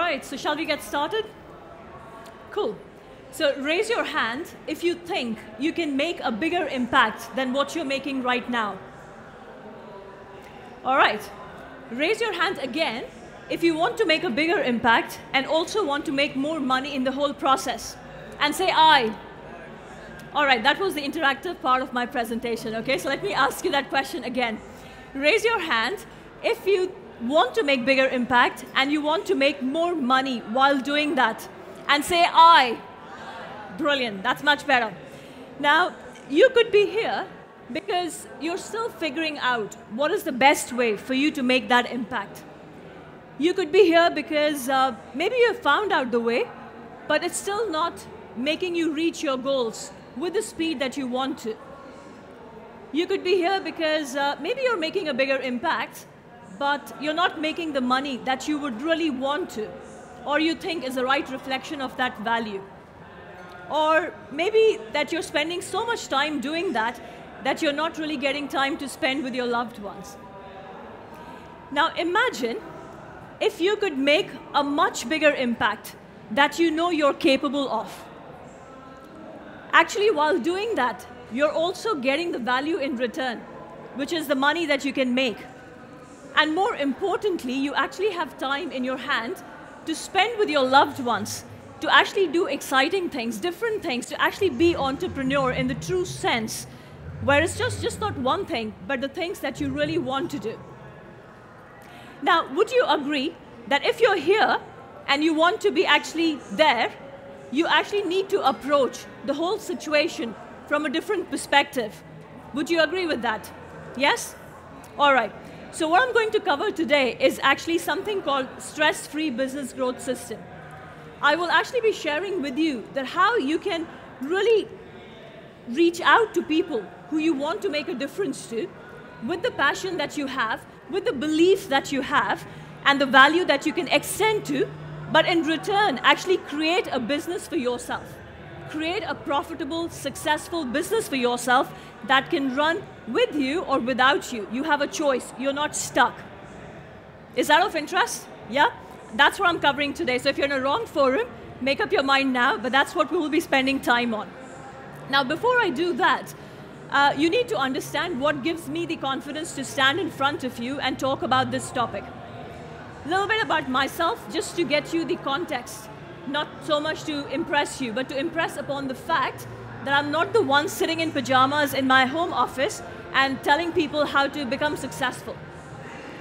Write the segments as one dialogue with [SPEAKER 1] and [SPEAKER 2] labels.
[SPEAKER 1] right, so shall we get started? Cool. So raise your hand if you think you can make a bigger impact than what you're making right now. All right. Raise your hand again if you want to make a bigger impact and also want to make more money in the whole process. And say aye. All right, that was the interactive part of my presentation, okay? So let me ask you that question again. Raise your hand if you want to make bigger impact and you want to make more money while doing that. And say aye. Brilliant, that's much better. Now, you could be here because you're still figuring out what is the best way for you to make that impact. You could be here because maybe you have found out the way, but it's still not making you reach your goals with the speed that you want to. You could be here because maybe you're making a bigger impact, but you're not making the money that you would really want to, or you think is the right reflection of that value. Or maybe that you're spending so much time doing that that you're not really getting time to spend with your loved ones. Now imagine if you could make a much bigger impact that you know you're capable of. Actually, while doing that, you're also getting the value in return, which is the money that you can make. And more importantly, you actually have time in your hand to spend with your loved ones, to actually do exciting things, different things, to actually be entrepreneur in the true sense, where it's just not one thing, but the things that you really want to do. Now, would you agree that if you're here and you want to be actually there, you actually need to approach the whole situation from a different perspective? Would you agree with that? Yes? All right. So what I'm going to cover today is actually something called stress-free business growth system. I will actually be sharing with you that how you can really reach out to people who you want to make a difference to with the passion that you have, with the belief that you have, and the value that you can extend to, but in return, actually create a business for yourself. Create a profitable, successful business for yourself that can run with you or without you. You have a choice. You're not stuck. Is that of interest? Yeah? That's what I'm covering today. So if you're in a wrong forum, make up your mind now, but that's what we will be spending time on. Now, before I do that, you need to understand what gives me the confidence to stand in front of you and talk about this topic. A little bit about myself, just to get you the context. Not so much to impress you, but to impress upon the fact that I'm not the one sitting in pajamas in my home office and telling people how to become successful.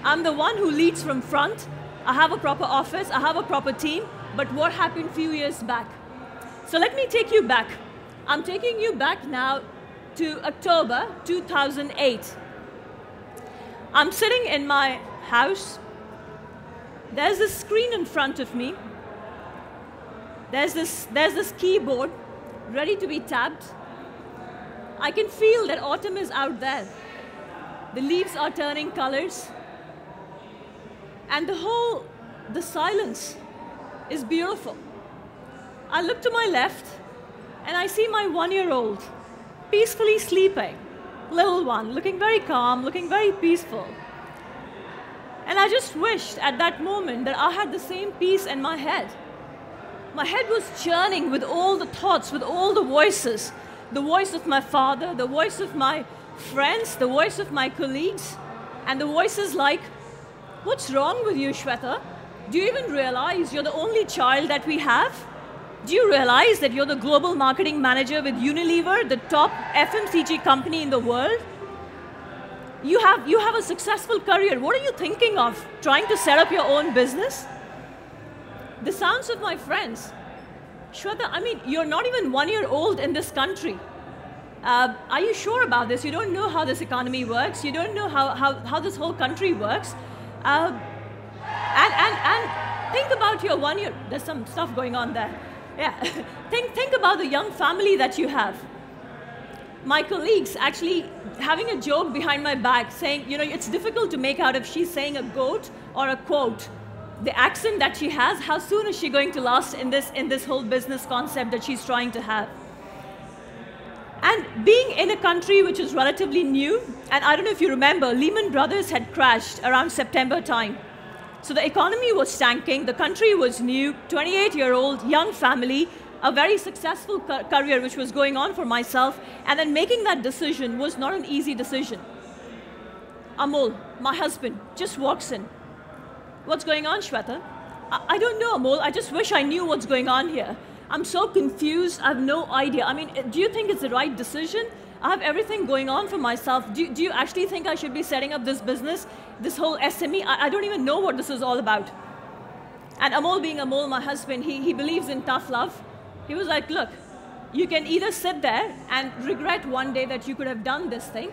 [SPEAKER 1] I'm the one who leads from front. I have a proper office, I have a proper team, but what happened a few years back? So let me take you back. I'm taking you back now to October 2008. I'm sitting in my house. There's this screen in front of me. There's this keyboard ready to be tapped. I can feel that autumn is out there. The leaves are turning colors. And the silence is beautiful. I look to my left and I see my 1-year-old peacefully sleeping. Little one, looking very calm, looking very peaceful. And I just wished at that moment that I had the same peace in my head. My head was churning with all the thoughts, with all the voices. The voice of my father, the voice of my friends, the voice of my colleagues, and the voices like, "What's wrong with you, Shweta? Do you even realize you're the only child that we have? Do you realize that you're the global marketing manager with Unilever, the top FMCG company in the world? You have a successful career. What are you thinking of? Trying to set up your own business?" The sounds of my friends. "Shweta, I mean, you're not even 1 year old in this country. Are you sure about this? You don't know how this economy works. You don't know how this whole country works. And think about your 1 year." There's some stuff going on there. Yeah. think about the young family that you have. My colleagues actually having a joke behind my back saying, it's difficult to make out if she's saying a goat or a quote. The accent that she has, how soon is she going to last in this whole business concept that she's trying to have? And being in a country which is relatively new, and I don't know if you remember, Lehman Brothers had crashed around September time. So the economy was tanking, the country was new, 28-year-old, young family, a very successful career which was going on for myself, and then making that decision was not an easy decision. Amol, my husband, just walks in. What's going on, Shweta? I don't know, Amol. I just wish I knew what's going on here. I'm so confused. I have no idea. I mean, do you think it's the right decision? I have everything going on for myself. Do you actually think I should be setting up this business, this whole SME? I don't even know what this is all about. And Amol, being Amol, my husband, he believes in tough love. He was like, look, you can either sit there and regret one day that you could have done this thing.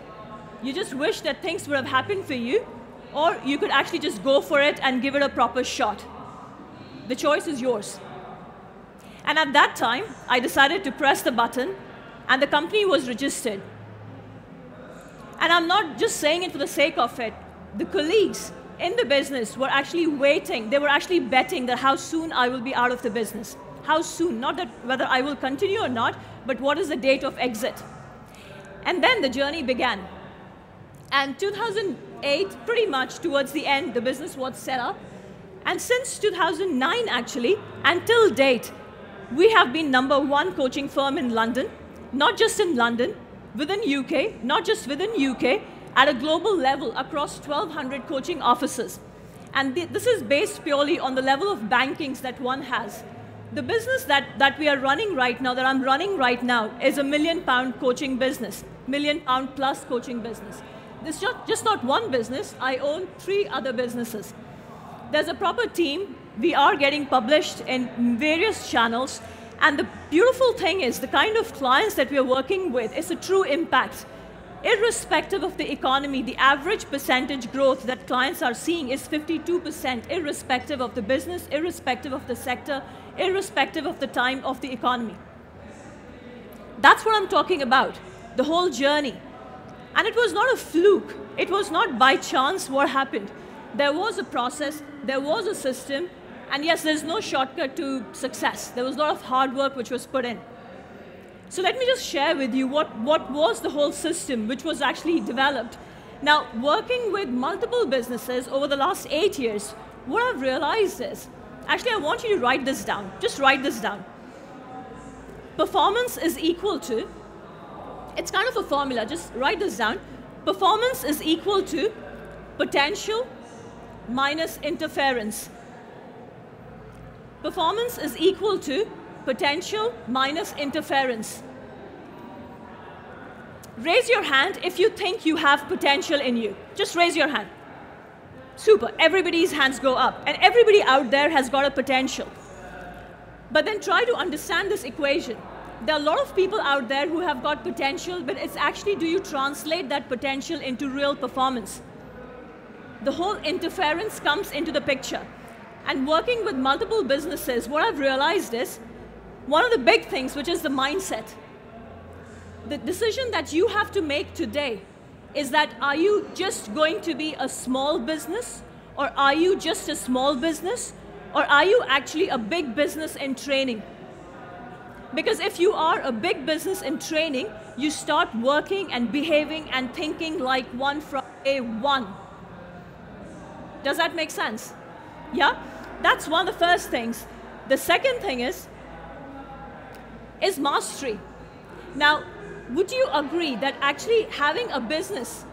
[SPEAKER 1] You just wish that things would have happened for you, or you could actually just go for it and give it a proper shot. The choice is yours. And at that time, I decided to press the button, and the company was registered. And I'm not just saying it for the sake of it. The colleagues in the business were actually waiting. They were actually betting that how soon I will be out of the business. How soon, not that whether I will continue or not, but what is the date of exit. And then the journey began. And 2008, pretty much towards the end, the business was set up. And since 2009, actually, until date, we have been #1 coaching firm in London, not just in London, within UK, not just within UK, at a global level across 1,200 coaching offices. And this is based purely on the level of bankings that one has. The business that we are running right now, that I'm running right now, is a £1 million coaching business, £1 million plus coaching business. This is just not one business. I own 3 other businesses. There's a proper team. We are getting published in various channels. And the beautiful thing is the kind of clients that we are working with is a true impact. Irrespective of the economy, the average percentage growth that clients are seeing is 52%, irrespective of the business, irrespective of the sector, irrespective of the time of the economy. That's what I'm talking about, the whole journey. And it was not a fluke. It was not by chance what happened. There was a process, there was a system, and yes, there's no shortcut to success. There was a lot of hard work which was put in. So let me just share with you what was the whole system which was actually developed. Now, working with multiple businesses over the last 8 years, what I've realized is, actually I want you to write this down. Just write this down. Performance is equal to, it's kind of a formula, just write this down. Performance is equal to potential minus interference. Performance is equal to potential minus interference. Raise your hand if you think you have potential in you. Just raise your hand. Super, everybody's hands go up. And everybody out there has got a potential. But then try to understand this equation. There are a lot of people out there who have got potential, but it's actually, do you translate that potential into real performance? The whole interference comes into the picture. And working with multiple businesses, what I've realized is, one of the big things, which is the mindset. The decision that you have to make today is that, are you just going to be a small business? Or are you just a small business? Or are you actually a big business in training? Because if you are a big business in training, you start working and behaving and thinking like one from day one. Does that make sense? Yeah? That's one of the first things. The second thing is mastery. Now, would you agree that actually having a business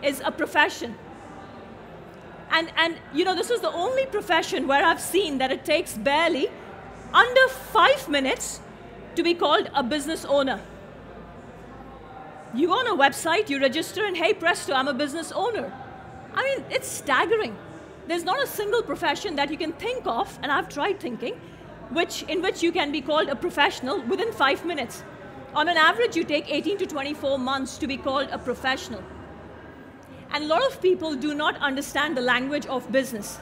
[SPEAKER 1] is a profession? And you know, this is the only profession where I've seen that it takes barely under 5 minutes to be called a business owner. You go on a website, you register, and hey, presto, I'm a business owner. I mean, it's staggering. There's not a single profession that you can think of, and I've tried thinking, in which you can be called a professional within 5 minutes. On an average, you take 18 to 24 months to be called a professional. And a lot of people do not understand the language of business.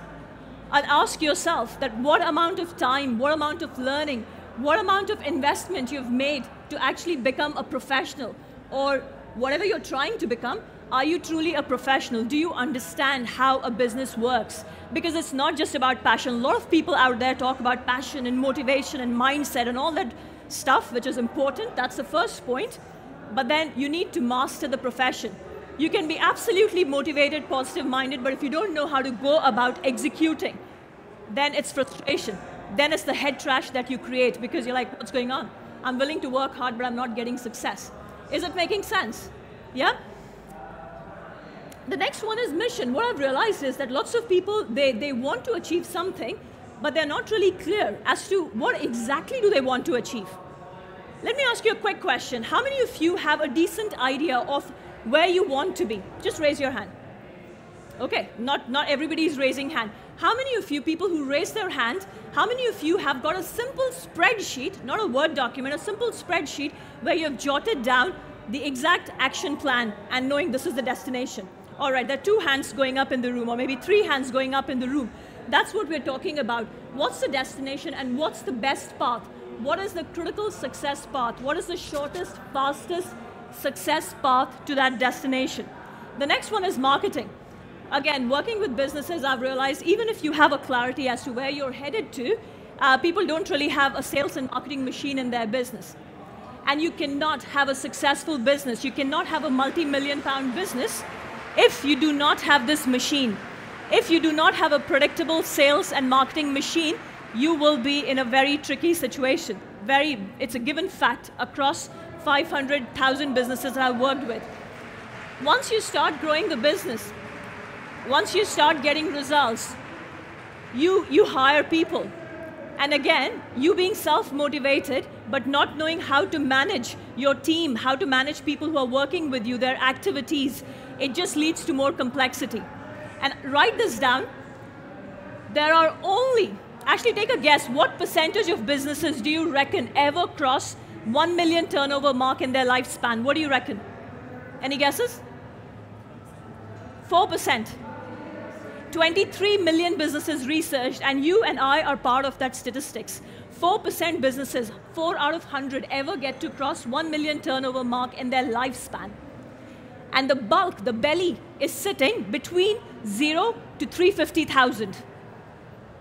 [SPEAKER 1] And ask yourself that what amount of time, what amount of learning, what amount of investment you've made to actually become a professional, or whatever you're trying to become. Are you truly a professional? Do you understand how a business works? Because it's not just about passion. A lot of people out there talk about passion and motivation and mindset and all that stuff, which is important. That's the first point. But then you need to master the profession. You can be absolutely motivated, positive-minded, but if you don't know how to go about executing, then it's frustration. Then it's the head trash that you create because you're like, what's going on? I'm willing to work hard, but I'm not getting success. Is it making sense? Yeah? The next one is mission. What I've realized is that lots of people, they want to achieve something, but they're not really clear as to what exactly do they want to achieve. Let me ask you a quick question. How many of you have a decent idea of where you want to be? Just raise your hand. Okay, not everybody is raising hand. How many of you people who raise their hand, how many of you have got a simple spreadsheet, not a Word document, a simple spreadsheet where you have jotted down the exact action plan and knowing this is the destination? All right, there are 2 hands going up in the room, or maybe 3 hands going up in the room. That's what we're talking about. What's the destination and what's the best path? What is the critical success path? What is the shortest, fastest success path to that destination? The next one is marketing. Again, working with businesses, I've realized even if you have a clarity as to where you're headed to, people don't really have a sales and marketing machine in their business. And you cannot have a successful business. You cannot have a multi-million-pound business if you do not have this machine. If you do not have a predictable sales and marketing machine, you will be in a very tricky situation. It's a given fact across 500,000 businesses that I've worked with. Once you start growing the business, once you start getting results, you hire people. And again, you being self-motivated, but not knowing how to manage your team, how to manage people who are working with you, their activities, it just leads to more complexity. And write this down. There are only, actually take a guess, what percentage of businesses do you reckon ever cross 1 million turnover mark in their lifespan? What do you reckon? Any guesses? 4%. 23 million businesses researched, and you and I are part of that statistics. 4% businesses, 4 out of 100, ever get to cross 1 million turnover mark in their lifespan. And the bulk, the belly, is sitting between 0 to 350,000.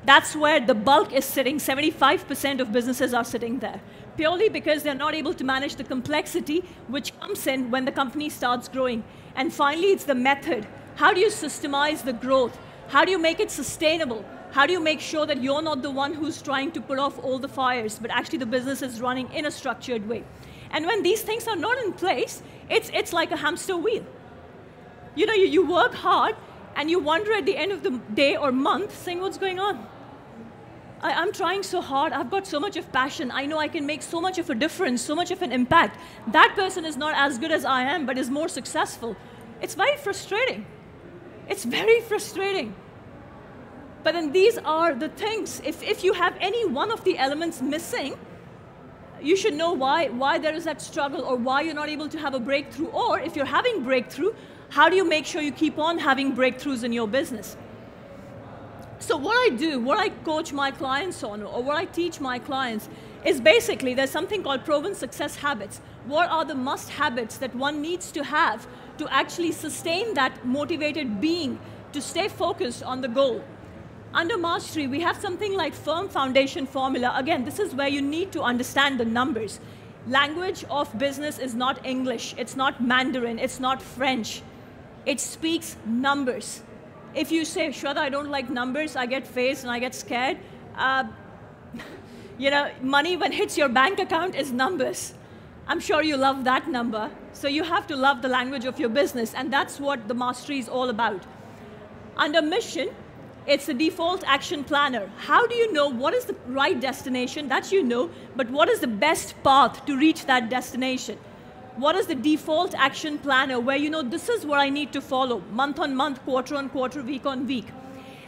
[SPEAKER 1] That's where the bulk is sitting. 75% of businesses are sitting there, purely because they're not able to manage the complexity which comes in when the company starts growing. And finally, it's the method. How do you systemize the growth? How do you make it sustainable? How do you make sure that you're not the one who's trying to put off all the fires, but actually the business is running in a structured way? And when these things are not in place, it's like a hamster wheel. You know, you work hard, and you wonder at the end of the day or month, saying, what's going on? I'm trying so hard. I've got so much of passion. I know I can make so much of a difference, so much of an impact. That person is not as good as I am, but is more successful. It's very frustrating. It's very frustrating. But then these are the things. If you have any one of the elements missing, you should know why there is that struggle, or why you're not able to have a breakthrough. Or if you're having breakthrough, how do you make sure you keep on having breakthroughs in your business? So what I do, what I coach my clients on, or what I teach my clients, is basically there's something called proven success habits. What are the must habits that one needs to have to actually sustain that motivated being, to stay focused on the goal? Under Mastery, we have something like firm foundation formula. Again, this is where you need to understand the numbers. Language of business is not English, it's not Mandarin, it's not French. It speaks numbers. If you say, Shweta, I don't like numbers, I get phased and I get scared, you know, money when hits your bank account is numbers. I'm sure you love that number. So you have to love the language of your business, and that's what the Mastery is all about. Under Mission, it's the default action planner. How do you know what is the right destination? That you know, but what is the best path to reach that destination? What is the default action planner where you know this is what I need to follow, month on month, quarter on quarter, week on week?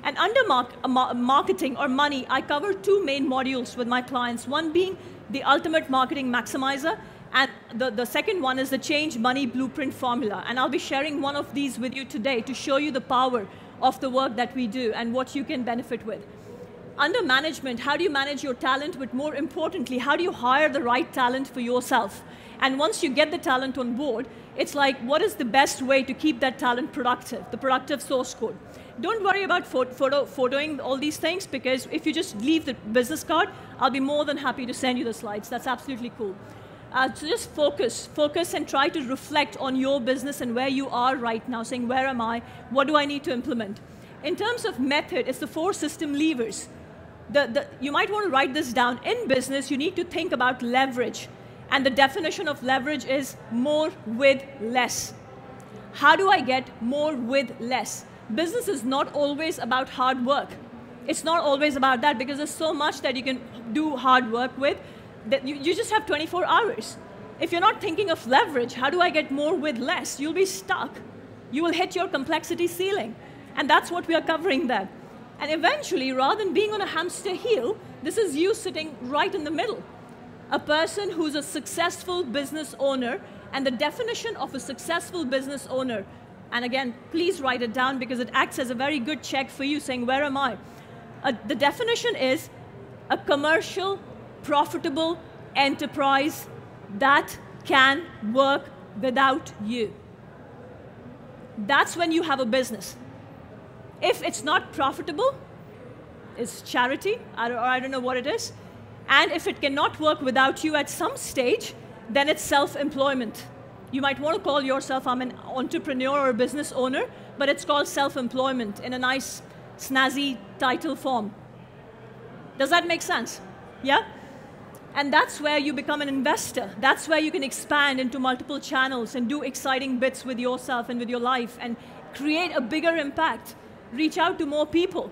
[SPEAKER 1] And under marketing or money, I cover 2 main modules with my clients. One being the ultimate marketing maximizer, and the second one is the change money blueprint formula. And I'll be sharing one of these with you today to show you the power of the work that we do and what you can benefit with. Under management, how do you manage your talent? But more importantly, how do you hire the right talent for yourself? And once you get the talent on board, it's like, what is the best way to keep that talent productive? The productive source code. Don't worry about photoing all these things, because if you just leave the business card, I'll be more than happy to send you the slides. That's absolutely cool. So just focus and try to reflect on your business and where you are right now, saying, where am I? What do I need to implement? In terms of method, it's the 4 system levers. You might want to write this down. In business, you need to think about leverage. And the definition of leverage is more with less. How do I get more with less? Business is not always about hard work. It's not always about that, because there's so much that you can do hard work with that you just have 24 hours. If you're not thinking of leverage, how do I get more with less? You'll be stuck. You will hit your complexity ceiling. And that's what we are covering there. And eventually, rather than being on a hamster wheel, this is you sitting right in the middle. A person who's a successful business owner, and the definition of a successful business owner, and again, please write it down because it acts as a very good check for you saying, where am I? The definition is a commercial, profitable enterprise that can work without you. That's when you have a business. If it's not profitable, it's charity, or I don't know what it is. And if it cannot work without you at some stage, then it's self-employment. You might want to call yourself, I'm an entrepreneur or a business owner, but it's called self-employment in a nice, snazzy title form. Does that make sense? Yeah? And that's where you become an investor. That's where you can expand into multiple channels and do exciting bits with yourself and with your life and create a bigger impact. Reach out to more people.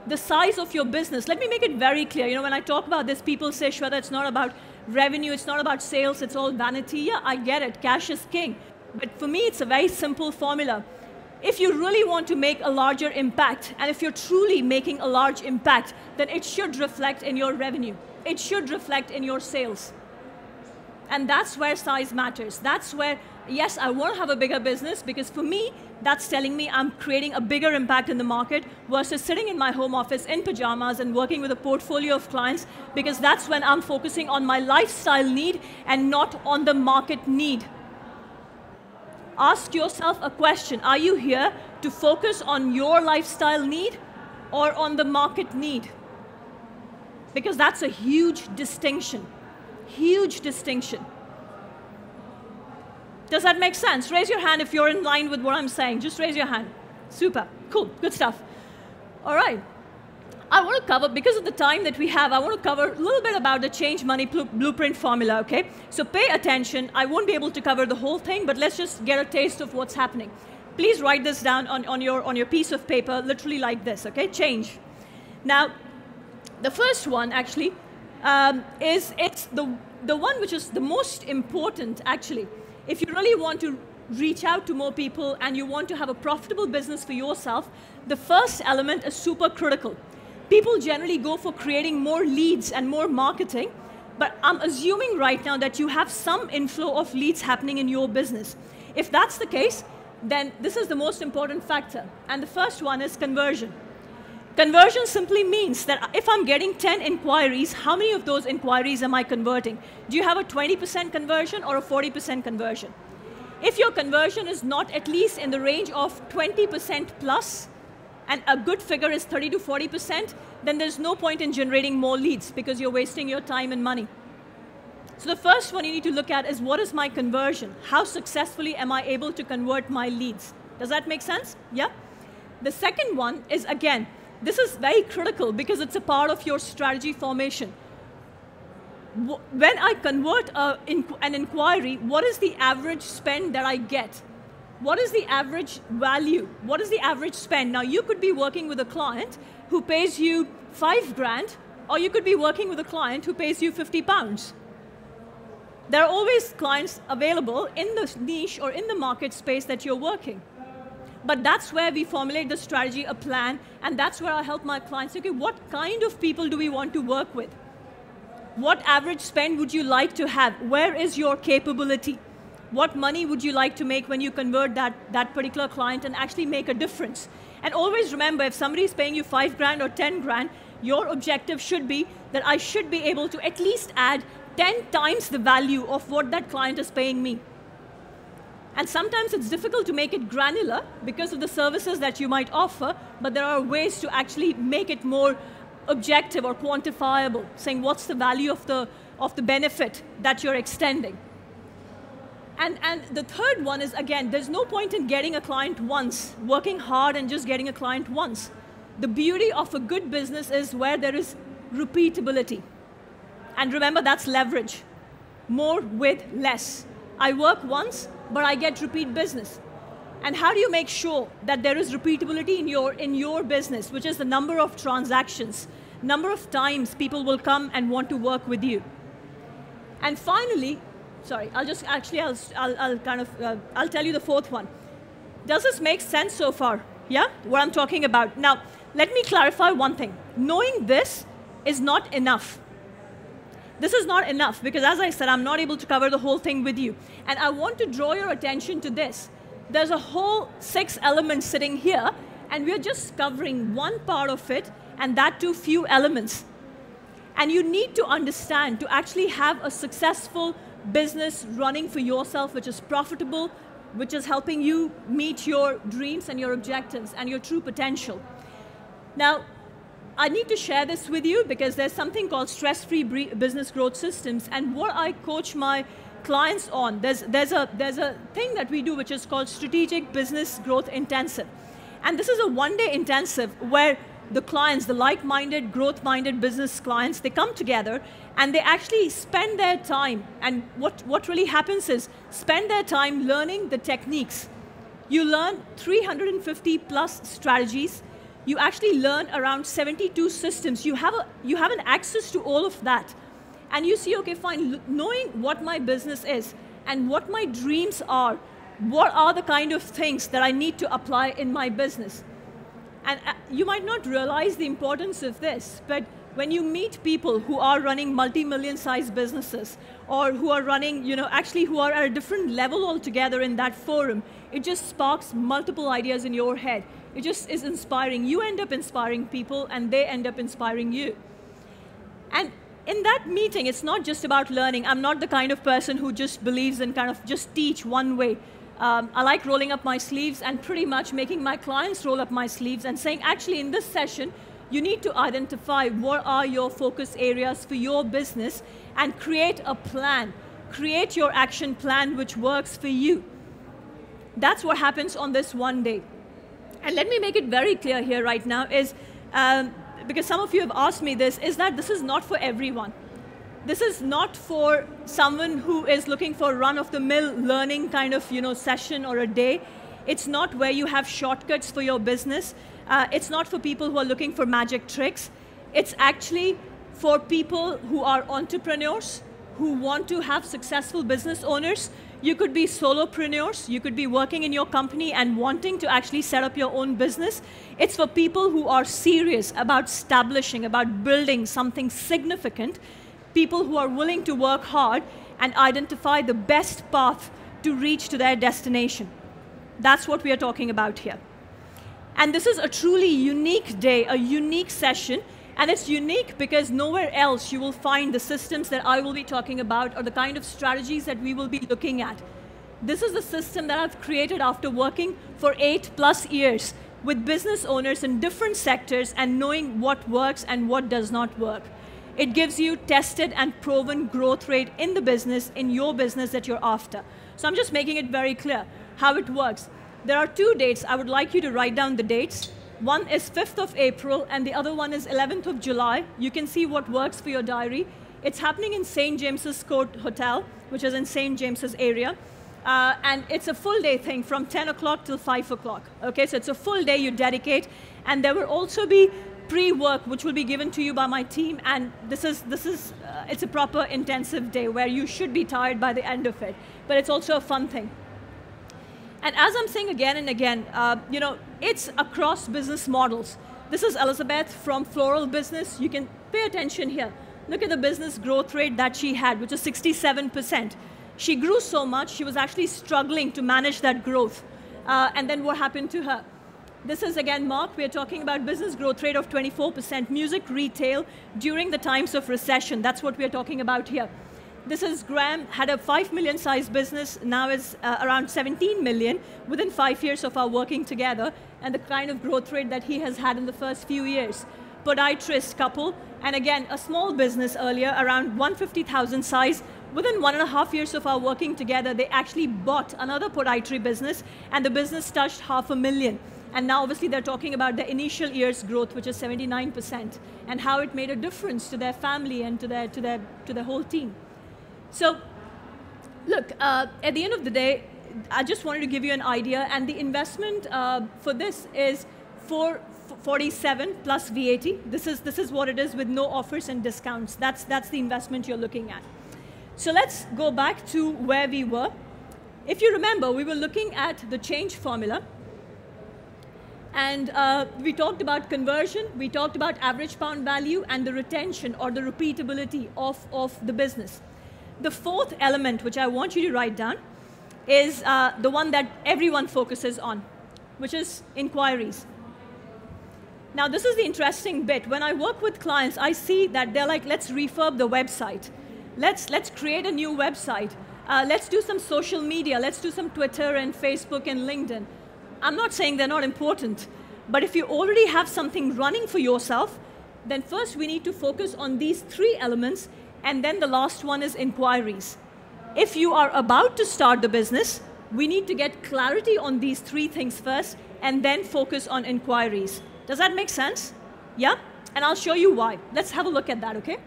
[SPEAKER 1] The size of your business. Let me make it very clear. You know, when I talk about this, people say, Shweta, it's not about revenue, it's not about sales, it's all vanity. Yeah, I get it. Cash is king. But for me, it's a very simple formula. If you really want to make a larger impact, and if you're truly making a large impact, then it should reflect in your revenue. It should reflect in your sales. And that's where size matters. That's where, yes, I want to have a bigger business, because for me, that's telling me I'm creating a bigger impact in the market versus sitting in my home office in pajamas and working with a portfolio of clients, because that's when I'm focusing on my lifestyle need and not on the market need. Ask yourself a question. Are you here to focus on your lifestyle need or on the market need? Because that's a huge distinction. Huge distinction. Does that make sense? Raise your hand if you're in line with what I'm saying. Just raise your hand. Super. Cool. Good stuff. All right. I want to cover, because of the time that we have, I want to cover a little bit about the Change Money Blueprint formula, okay? So pay attention. I won't be able to cover the whole thing, but let's just get a taste of what's happening. Please write this down on your piece of paper, literally like this, okay? Change. Now, the first one, actually, it's the one which is the most important, actually. If you really want to reach out to more people and you want to have a profitable business for yourself, the first element is super critical. People generally go for creating more leads and more marketing, but I'm assuming right now that you have some inflow of leads happening in your business. If that's the case, then this is the most important factor. And the first one is conversion. Conversion simply means that if I'm getting 10 inquiries, how many of those inquiries am I converting? Do you have a 20% conversion or a 40% conversion? If your conversion is not at least in the range of 20% plus, and a good figure is 30 to 40%, then there's no point in generating more leads because you're wasting your time and money. So the first one you need to look at is, what is my conversion? How successfully am I able to convert my leads? Does that make sense? Yeah? The second one is, again, this is very critical because it's a part of your strategy formation. When I convert an inquiry, what is the average spend that I get? What is the average value? What is the average spend? Now, you could be working with a client who pays you 5 grand, or you could be working with a client who pays you 50 pounds. There are always clients available in the niche or in the market space that you're working. But that's where we formulate the strategy, a plan, and that's where I help my clients. Okay, what kind of people do we want to work with? What average spend would you like to have? Where is your capability? What money would you like to make when you convert that particular client and actually make a difference? And always remember, if somebody is paying you 5 grand or 10 grand, your objective should be that I should be able to at least add 10 times the value of what that client is paying me. And sometimes it's difficult to make it granular because of the services that you might offer, but there are ways to actually make it more objective or quantifiable, saying what's the value of the benefit that you're extending. And the third one is, again, there's no point in getting a client once, working hard and just getting a client once. The beauty of a good business is where there is repeatability. And remember, that's leverage. More with less. I work once, but I get repeat business. And how do you make sure that there is repeatability in your business, which is the number of transactions, number of times people will come and want to work with you. And finally, sorry, I'll tell you the fourth one. Does this make sense so far? Yeah, what I'm talking about. Now, let me clarify one thing. Knowing this is not enough. This is not enough because, as I said, I'm not able to cover the whole thing with you. And I want to draw your attention to this. There's a whole 6 elements sitting here, and we're just covering one part of it, and that too few elements. And you need to understand to actually have a successful business running for yourself, which is profitable, which is helping you meet your dreams and your objectives and your true potential. Now, I need to share this with you because there's something called stress-free business growth systems, and what I coach my clients on, there's a thing that we do which is called strategic business growth intensive. And this is a 1-day intensive where the clients, the like-minded, growth-minded business clients, they come together and they actually spend their time, and what really happens is spend their time learning the techniques. You learn 350 plus strategies. You actually learn around 72 systems. You have an access to all of that. And you see, okay, fine, knowing what my business is and what my dreams are, what are the kind of things that I need to apply in my business. And you might not realize the importance of this, but when you meet people who are running multi-million size businesses or who are running, actually who are at a different level altogether in that forum, it just sparks multiple ideas in your head. It just is inspiring. You end up inspiring people and they end up inspiring you. And in that meeting, it's not just about learning. I'm not the kind of person who just believes in kind of just teach one way. I like rolling up my sleeves and pretty much making my clients roll up my sleeves and saying, actually, in this session, you need to identify what are your focus areas for your business and create a plan. Create your action plan which works for you. That's what happens on this one day. And let me make it very clear here right now is, because some of you have asked me this, is that this is not for everyone. This is not for someone who is looking for run-of-the-mill learning kind of session or a day. It's not where you have shortcuts for your business. It's not for people who are looking for magic tricks. It's actually for people who are entrepreneurs, who want to have successful business owners. You could be solopreneurs. You could be working in your company and wanting to actually set up your own business. It's for people who are serious about establishing, about building something significant, people who are willing to work hard and identify the best path to reach to their destination. That's what we are talking about here. And this is a truly unique day, a unique session. And it's unique because nowhere else you will find the systems that I will be talking about or the kind of strategies that we will be looking at. This is a system that I've created after working for 8+ years with business owners in different sectors and knowing what works and what does not work. It gives you tested and proven growth rate in the business, in your business that you're after. So I'm just making it very clear how it works. There are 2 dates. I would like you to write down the dates. One is 5th of April, and the other one is 11th of July. You can see what works for your diary. It's happening in St. James's Court Hotel, which is in St. James's area. And it's a full day thing from 10 o'clock till 5 o'clock. Okay, so it's a full day you dedicate. And there will also be pre-work, which will be given to you by my team. And it's a proper intensive day where you should be tired by the end of it. But it's also a fun thing. And as I'm saying again and again, it's across business models. This is Elizabeth from Floral Business. You can pay attention here. Look at the business growth rate that she had, which is 67%. She grew so much, she was actually struggling to manage that growth. And then what happened to her? This is, again, Mark. We're talking about business growth rate of 24%, music retail during the times of recession. That's what we're talking about here. This is Graham, had a 5 million size business, now is around 17 million within 5 years of our working together, and the kind of growth rate that he has had in the first few years. Podiatrist couple, and again, a small business earlier, around 150,000 size. Within 1.5 years of our working together, they actually bought another podiatry business, and the business touched 500,000. And now obviously they're talking about the initial year's growth, which is 79%, and how it made a difference to their family and to their whole team. So look, at the end of the day, I just wanted to give you an idea, and the investment for this is 447 plus VAT. This is what it is with no offers and discounts. That's the investment you're looking at. So let's go back to where we were. If you remember, we were looking at the change formula, and we talked about conversion, we talked about average pound value, and the retention or the repeatability of the business. The fourth element, which I want you to write down, is the one that everyone focuses on, which is inquiries. Now, this is the interesting bit. When I work with clients, I see that they're like, let's refurb the website. Let's create a new website. Let's do some social media. Let's do some Twitter and Facebook and LinkedIn. I'm not saying they're not important, but if you already have something running for yourself, then first we need to focus on these three elements, and then the last one is inquiries. If you are about to start the business, we need to get clarity on these three things first, and then focus on inquiries. Does that make sense? Yeah? And I'll show you why. Let's have a look at that, okay?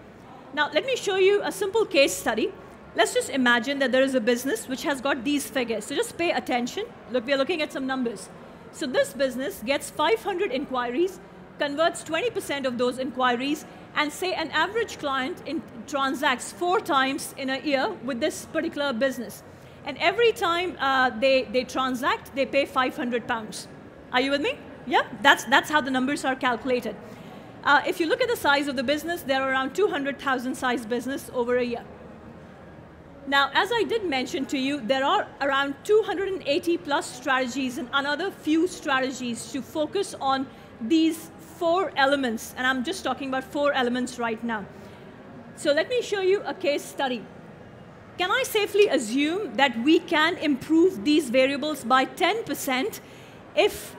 [SPEAKER 1] Now, let me show you a simple case study. Let's just imagine that there is a business which has got these figures. So just pay attention. Look, we're looking at some numbers. So this business gets 500 inquiries, converts 20% of those inquiries, and say an average client transacts 4 times in a year with this particular business. And every time they transact, they pay 500 pounds. Are you with me? Yeah? That's how the numbers are calculated. If you look at the size of the business, they're around 200,000 size business over a year. Now, as I did mention to you, there are around 280 plus strategies and another few strategies to focus on these 4 elements. And I'm just talking about 4 elements right now. So let me show you a case study. Can I safely assume that we can improve these variables by 10% if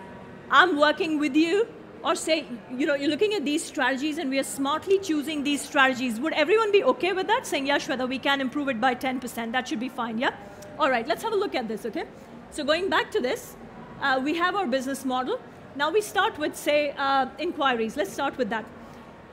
[SPEAKER 1] I'm working with you? Or say, you're looking at these strategies and we are smartly choosing these strategies. Would everyone be okay with that? Saying, yeah, Shweta, we can improve it by 10%. That should be fine, yeah? All right, let's have a look at this, okay? So going back to this, we have our business model. Now we start with, say, inquiries. Let's start with that.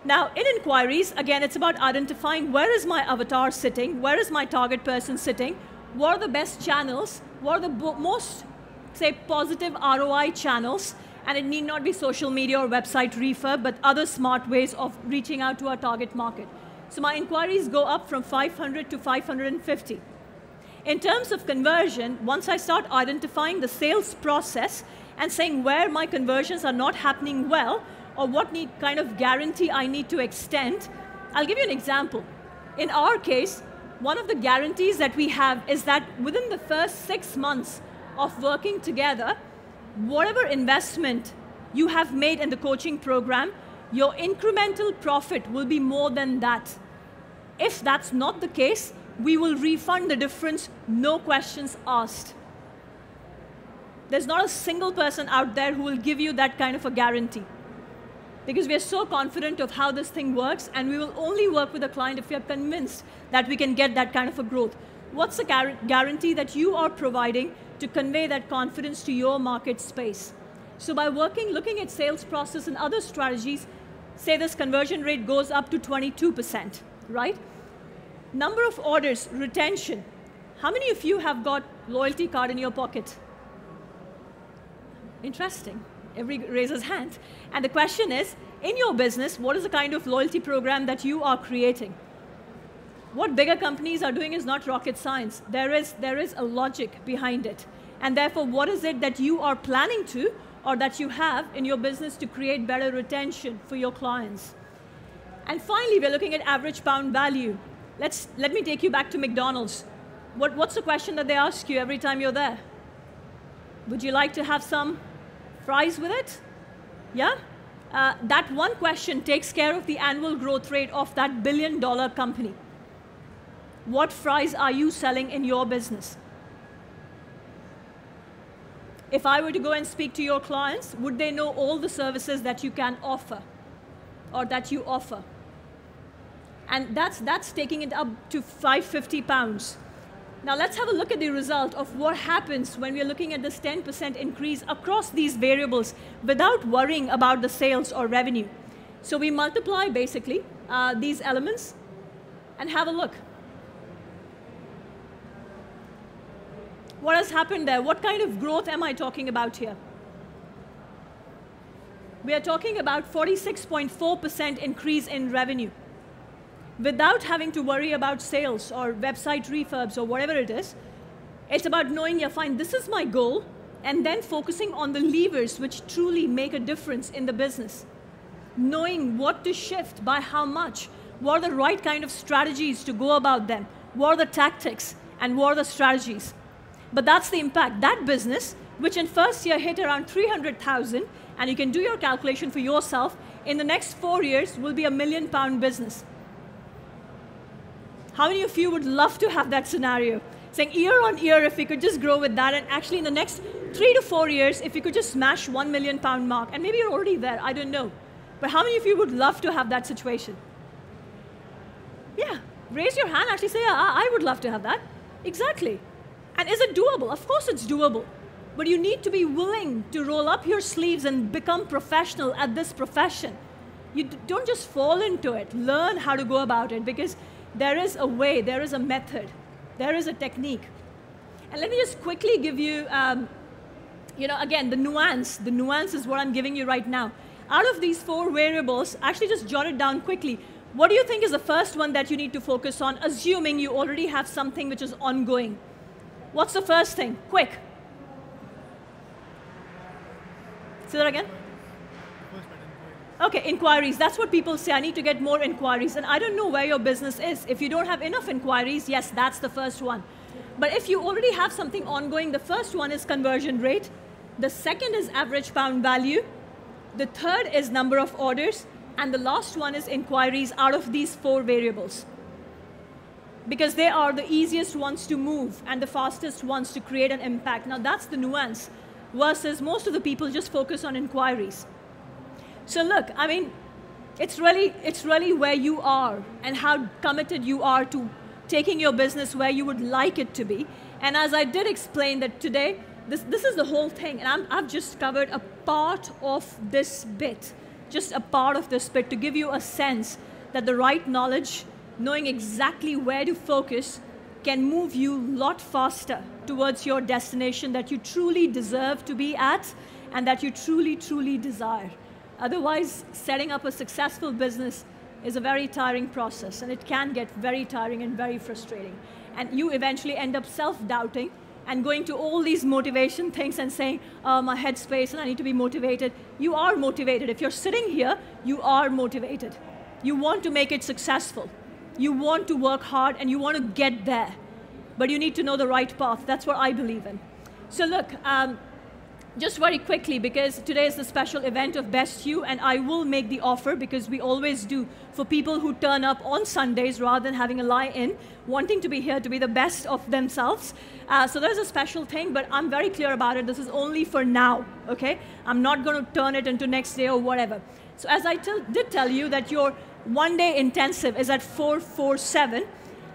[SPEAKER 1] Now, in inquiries, again, it's about identifying where is my avatar sitting? Where is my target person sitting? What are the best channels? What are the most, say, positive ROI channels? And it need not be social media or website refurb, but other smart ways of reaching out to our target market. So my inquiries go up from 500 to 550. In terms of conversion, once I start identifying the sales process and saying where my conversions are not happening well, or what kind of guarantee I need to extend, I'll give you an example. In our case, one of the guarantees that we have is that within the first 6 months of working together, whatever investment you have made in the coaching program, your incremental profit will be more than that. If that's not the case, we will refund the difference, no questions asked. There's not a single person out there who will give you that kind of a guarantee. Because we are so confident of how this thing works, and we will only work with a client if we are convinced that we can get that kind of a growth. What's the guarantee that you are providing to convey that confidence to your market space? So by looking at sales process and other strategies, say this conversion rate goes up to 22%, right? Number of orders, retention. How many of you have got loyalty card in your pocket? Interesting. Everybody raises hand. And the question is, in your business, what is the kind of loyalty program that you are creating? What bigger companies are doing is not rocket science. There is a logic behind it. And therefore, what is it that you are planning to, or that you have in your business to create better retention for your clients? And finally, we're looking at average pound value. Let me take you back to McDonald's. What's the question that they ask you every time you're there? Would you like to have some fries with it? Yeah? That one question takes care of the annual growth rate of that billion-dollar company. What fries are you selling in your business? If I were to go and speak to your clients, would they know all the services that you can offer or that you offer? And that's taking it up to 550 pounds. Now let's have a look at the result of what happens when we're looking at this 10% increase across these variables without worrying about the sales or revenue. So we multiply basically these elements and have a look. What has happened there? What kind of growth am I talking about here? We are talking about 46.4% increase in revenue without having to worry about sales or website refurbs or whatever it is. It's about knowing, yeah, fine, this is my goal, and then focusing on the levers which truly make a difference in the business. Knowing what to shift, by how much, what are the right kind of strategies to go about them, what are the tactics, and what are the strategies. But that's the impact. That business, which in first year hit around 300,000, and you can do your calculation for yourself, in the next 4 years will be a £1 million business. How many of you would love to have that scenario? Saying year on year, if we could just grow with that, and actually in the next 3 to 4 years, if you could just smash £1 million mark, and maybe you're already there, I don't know. But how many of you would love to have that situation? Yeah, raise your hand, actually say, yeah, I would love to have that. Exactly. And is it doable? Of course it's doable. But you need to be willing to roll up your sleeves and become professional at this profession. You don't just fall into it. Learn how to go about it, because there is a way, there is a method, there is a technique. And let me just quickly give you, again, the nuance. The nuance is what I'm giving you right now. Out of these 4 variables, actually just jot it down quickly. What do you think is the first one that you need to focus on, assuming you already have something which is ongoing? What's the first thing? Quick. Say that again. Okay, inquiries. That's what people say. I need to get more inquiries. And I don't know where your business is. If you don't have enough inquiries, yes, that's the first one. But if you already have something ongoing, the first one is conversion rate. The second is average pound value. The third is number of orders. And the last one is inquiries out of these 4 variables. Because they are the easiest ones to move and the fastest ones to create an impact. Now that's the nuance. Versus most of the people just focus on inquiries. So look, I mean, it's really where you are and how committed you are to taking your business where you would like it to be. And as I did explain that today, this is the whole thing. And I've just covered a part of this bit, just a part of this bit to give you a sense that the right knowledge, knowing exactly where to focus, can move you a lot faster towards your destination that you truly deserve to be at and that you truly, truly desire. Otherwise, setting up a successful business is a very tiring process, and it can get very tiring and very frustrating. And you eventually end up self-doubting and going to all these motivation things and saying, oh, my headspace and I need to be motivated. You are motivated. If you're sitting here, you are motivated. You want to make it successful. You want to work hard and you want to get there. But you need to know the right path. That's what I believe in. So look, just very quickly, because today is the special event of Best You, and I will make the offer, because we always do, for people who turn up on Sundays rather than having a lie-in, wanting to be here to be the best of themselves. So there's a special thing, but I'm very clear about it. This is only for now, okay? I'm not going to turn it into next day or whatever. So as I did tell you that your one-day intensive is at 447,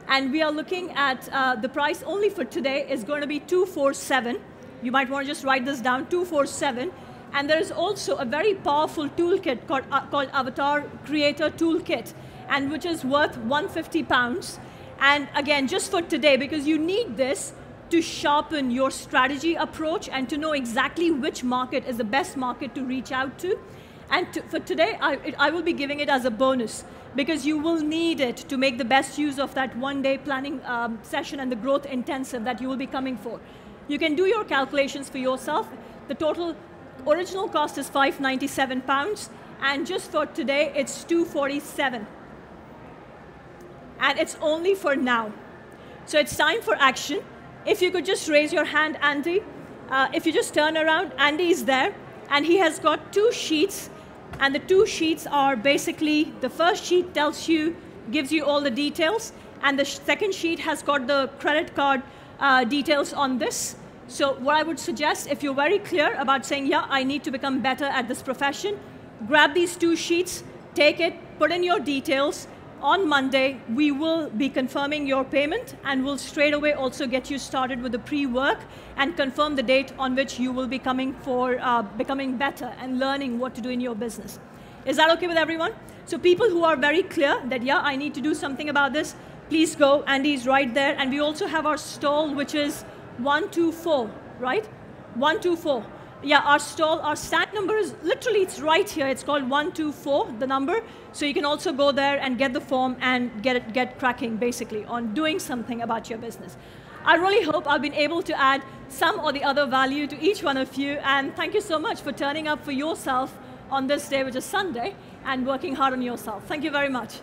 [SPEAKER 1] and we are looking at the price only for today is going to be 247. You might want to just write this down, 247. And there is also a very powerful toolkit called Avatar Creator Toolkit, and which is worth £150. And again, just for today, because you need this to sharpen your strategy approach and to know exactly which market is the best market to reach out to. And for today, I will be giving it as a bonus, because you will need it to make the best use of that one-day planning session and the growth intensive that you will be coming for. You can do your calculations for yourself. The total original cost is £597, and just for today, it's £247. And it's only for now. So it's time for action. If you could just raise your hand, Andy. If you just turn around, Andy is there, and he has got 2 sheets. And the 2 sheets are basically, the first sheet tells you, gives you all the details, and the second sheet has got the credit card details on this. So what I would suggest, if you're very clear about saying, yeah, I need to become better at this profession, grab these 2 sheets, take it, put in your details, on Monday, we will be confirming your payment, and we'll straight away also get you started with the pre-work and confirm the date on which you will be coming for becoming better and learning what to do in your business. Is that okay with everyone? So people who are very clear that, yeah, I need to do something about this, please go. Andy's right there. And we also have our stall, which is 124, right? 124. Yeah, our stall, our stand number is literally, it's right here. It's called 124, the number. So you can also go there and get the form and get cracking, basically, on doing something about your business. I really hope I've been able to add some or the other value to each one of you. And thank you so much for turning up for yourself on this day, which is Sunday, and working hard on yourself. Thank you very much.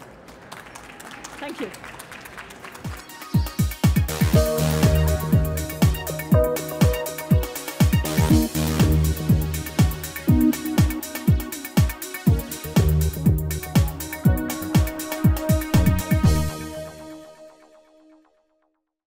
[SPEAKER 1] Thank you.